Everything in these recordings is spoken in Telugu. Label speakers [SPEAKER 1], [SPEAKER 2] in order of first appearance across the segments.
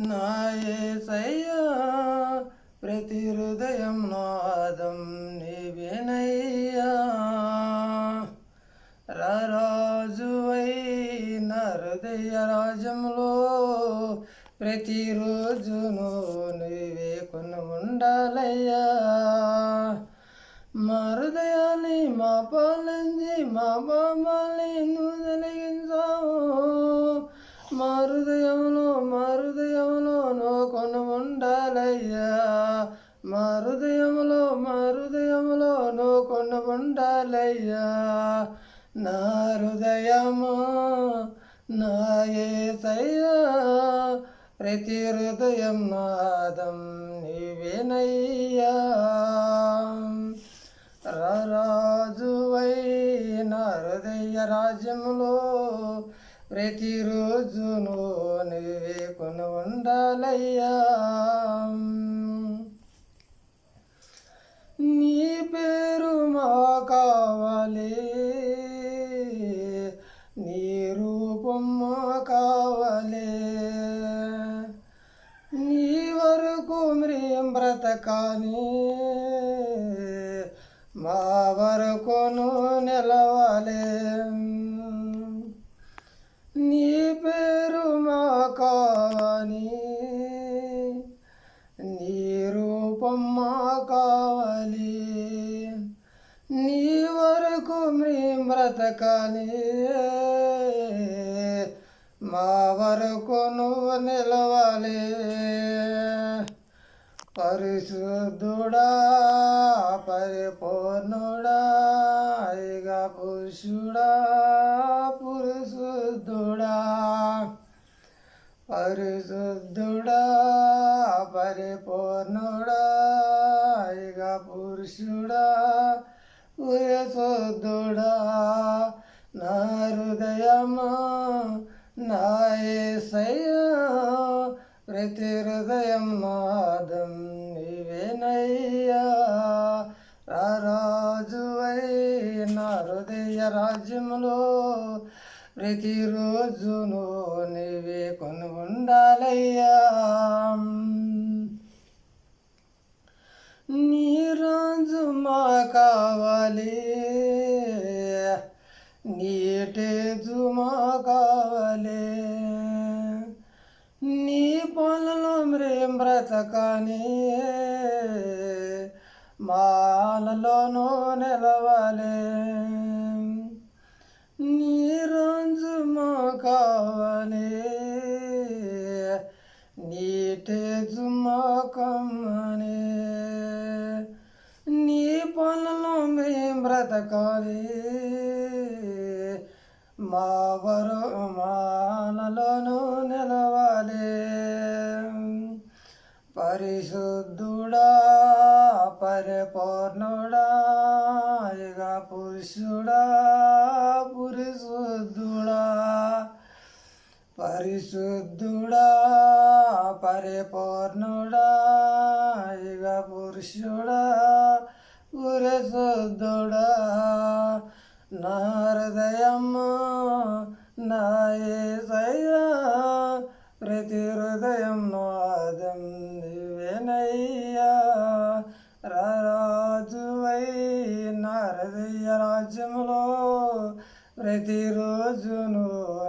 [SPEAKER 1] నా యేసయ్యా ప్రతి హృదయం నాదం నీవేనయ్యా. రాజువై నా హృదయ రాజ్యంలో ప్రతిరోజును నీవే కొని ఉండాలయ్యా. మా హృదయాన్ని మా పాలించి మా పాపాల్ని నువ్వు తొలగించావు. మా హృదయంలో నువ్వు కొని ఉండాలయ్యా. మా హృదయంలో నువ్వు కొని ఉండాలయ్యా. నా హృదయమా నా యేసయ్యా ప్రతి హృదయం నాదం నీవేనయ్యా. రాజువై నా హృదయ రాజ్యంలో ప్రతిరోజును నీవే కొని ఉండాలయ్యా. నీ పేరు మా కావాలి, నీ రూపం మా కావాలి. నీ వరకు మేం బ్రతకాని మా వరకును నిలవాలి. నీ పేరు మా కావాలి, నీ రూపం మా కావాలి. నీ వరకు మేం బ్రతకాలి, మా వరకు నువ్వు నిలవాలి. పరిశుద్ధుడా పరిపూర్ణుడా ఇక పురుషుడా పురుషుద్ధుడా. పరిశుద్ధుడా పరిపూర్ణుడా ఇక పురుషుడా పురుషుద్ధుడా. నా హృదయమా నా యేసయ్యా ప్రతి హృదయం నాదం నీవేనయ్యా. రాజువై నా హృదయ రాజ్యంలో ప్రతిరోజును నీవే కొని ఉండాలయ్యా. నీ రాజు మా కావాలి, నీ తేజు మా కావాలి. నీ పాలలో మేం బ్రతకాని మాలలోనూ నిలవాలి. నీ రాజు మా కావాలి, నీ తేజు మా కమ్మని. నీ పాలలో మేం బ్రతకాలి మాలలోనూ నిలవాలి. పరిశుద్ధుడా పరిపూర్ణుడా ఇక పురుషుడా పురుషుద్ధుడా. పరిశుద్ధుడా పరిపూర్ణుడా ఇక పురుషుడా పురుషుద్ధుడా. నా హృదయమా నా యేసయ్యా ప్రతి హృదయం నాదం నీవేనయ్యా. రాజువై నా హృదయ రాజ్యంలో ప్రతిరోజును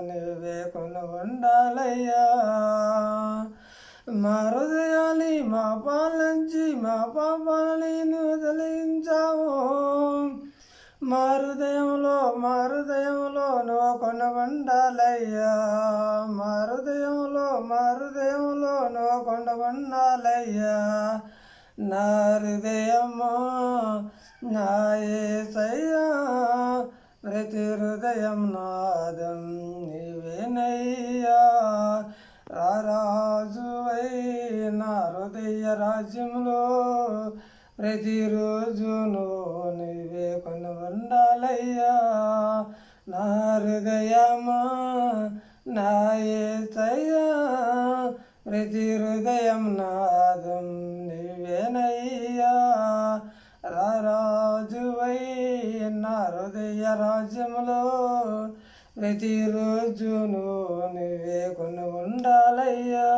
[SPEAKER 1] నీవే కొని ఉండాలయ్యా. మా హృదయాన్ని మా పాలించి మా పాపాలని నువ్వు తొలగించావు. మా హృదయంలో నువ్వు కొని ఉండాలయ్యా. మా హృదయంలో నువ్వు కొని ఉండాలయ్యా. నా హృదయమా నా యేసయ్యా ప్రతి హృదయం నాదం నీవేనయ్యా. రాజువై నా హృదయ రాజ్యంలో ప్రతిరోజును నీవే కొని ఉండాలయ్యా. నా హృదయమా నా యేసయ్యా ప్రతి హృదయం నాదం నీవేనయ్యా. రాజువై నా హృదయ రాజ్యంలో ప్రతిరోజును నీవే కొని ఉండాలయ్యా.